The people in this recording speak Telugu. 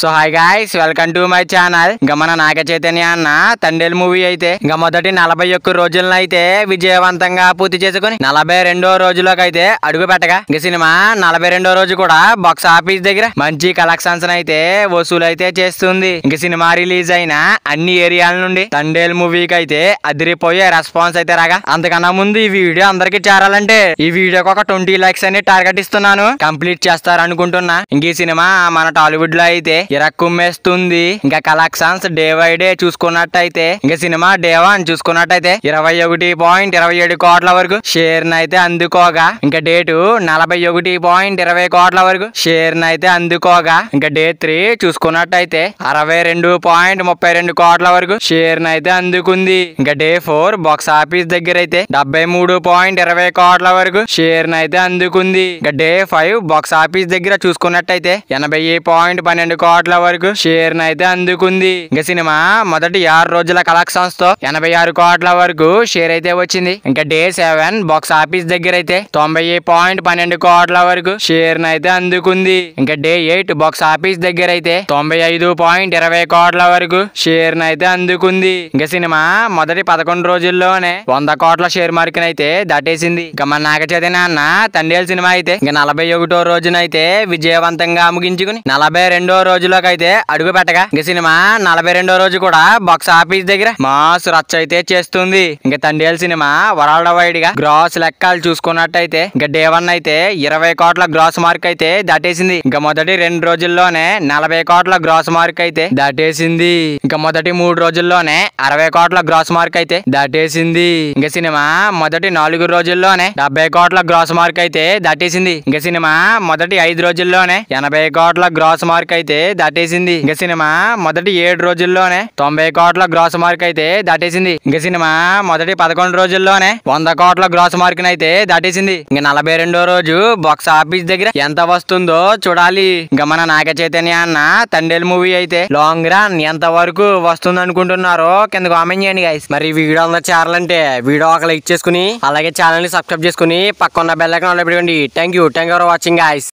So hi guys, welcome to my channel. ఇంకా మన నాగ చైతన్య అన్న తండేల్ మూవీ అయితే ఇంకా మొదటి 41 రోజులను అయితే విజయవంతంగా పూర్తి చేసుకుని 42వ రోజులోకి అయితే అడుగు పెట్టగా ఇంక సినిమా 42వ రోజు కూడా బాక్స్ ఆఫీస్ దగ్గర మంచి కలెక్షన్స్ అయితే వసూలు అయితే చేస్తుంది. ఇంక సినిమా రిలీజ్ అయిన అన్ని ఏరియాల నుండి తండేల్ మూవీకి అయితే అదిరిపోయే రెస్పాన్స్ అయితే రాగా, అంతకన్నా ముందు ఈ వీడియో అందరికి చేరాలంటే ఈ వీడియోకి ఒక 20 లైక్స్ అని టార్గెట్ ఇస్తున్నాను. కంప్లీట్ చేస్తారు అనుకుంటున్నా. ఇంక ఈ సినిమా మన టాలీవుడ్ లో అయితే ఇరక్కుమ్మేస్తుంది. ఇంకా కలెక్షన్స్ డే బై డే చూసుకున్నట్టయితే ఇంకా సినిమా డే 1 చూసుకున్నట్టయితే 21.27 కోట్ల వరకు షేర్ అయితే అందుకోగా, ఇంకా డే 2 41.20 కోట్ల వరకు షేర్ అయితే అందుకోగా, ఇంకా డే 3 చూసుకున్నట్టయితే 62.32 కోట్ల వరకు షేర్ అయితే అందుకుంది. ఇంకా డే 4 బాక్స్ ఆఫీస్ దగ్గర అయితే 73.20 కోట్ల వరకు షేర్ అయితే అందుకుంది. ఇంకా డే 5 బాక్స్ ఆఫీస్ దగ్గర చూసుకున్నట్టయితే 80.12 కోట్ల వరకు షేర్ అయితే అందుకుంది. ఇంకా సినిమా మొదటి 6 రోజుల కలెక్షన్స్ తో 86 కోట్ల వరకు షేర్ అయితే వచ్చింది. ఇంకా డే 7 బాక్స్ ఆఫీస్ దగ్గర అయితే 90.12 కోట్ల వరకు షేర్ అయితే అందుకుంది. ఇంకా డే 8 బాక్స్ ఆఫీస్ దగ్గర అయితే 95.20 కోట్ల వరకు షేర్ అయితే అందుకుంది. ఇంకా సినిమా మొదటి 11 రోజుల్లోనే 100 కోట్ల షేర్ మార్క్ అయితే దాటేసింది. ఇంకా మన నాగ చైతన్య అన్న తండేల్ సినిమా అయితే ఇంకా 41వ రోజునైతే విజయవంతంగా ముగించుకుని 42వ రోజులోకి అయితే అడుగు పెట్టగా, ఇంకా సినిమా 42వ రోజు కూడా బాక్స్ ఆఫీస్ దగ్గర మాస్ రచ్చ అయితే చేస్తుంది. ఇంకా తండేల్ సినిమా వరల్డ్ వైడ్ గా గ్రాస్ లెక్కలు చూసుకున్నట్టయితే ఇంకా డే 1 అయితే 20 కోట్ల గ్రాస్ మార్క్ అయితే దాటేసింది. ఇంకా మొదటి 2 రోజుల్లోనే 40 కోట్ల గ్రాస్ మార్క్ అయితే దాటేసింది. ఇంకా మొదటి 3 రోజుల్లోనే 60 కోట్ల గ్రాస్ మార్క్ అయితే దాటేసింది. ఇంకా సినిమా మొదటి 4 రోజుల్లోనే 70 కోట్ల గ్రాస్ మార్క్ అయితే దాటేసింది. ఇంకా సినిమా మొదటి 5 రోజుల్లోనే 80 కోట్ల గ్రాస్ మార్క్ అయితే దాటేసింది. ఇంకా సినిమా మొదటి 7 రోజుల్లోనే 90 కోట్ల గ్రాస్ మార్క్ అయితే దాటేసింది. ఇంకా సినిమా మొదటి 11 రోజుల్లోనే 100 కోట్ల గ్రాస్ మార్క్ అయితే దాటేసింది. ఇంకా 42వ రోజు బాక్స్ ఆఫీస్ దగ్గర ఎంత వస్తుందో చూడాలి. ఇంకా మన నాగ చైతన్య అన్న తండేల్ మూవీ అయితే లాంగ్ రన్ ఎంత వరకు వస్తుంది అనుకుంటున్నారో కింద కామెంట్ చేయండి గైస్. మరి వీడియో అందరూ చేరాలంటే వీడియో ఒక లైక్ చేసుకుని అలాగే ఛానల్ ని సబ్స్క్రైబ్ చేసుకుని పక్కన బెల్ ఐకాన్ ఆన్ లో పెట్టుకోండి. Thank you for watching guys.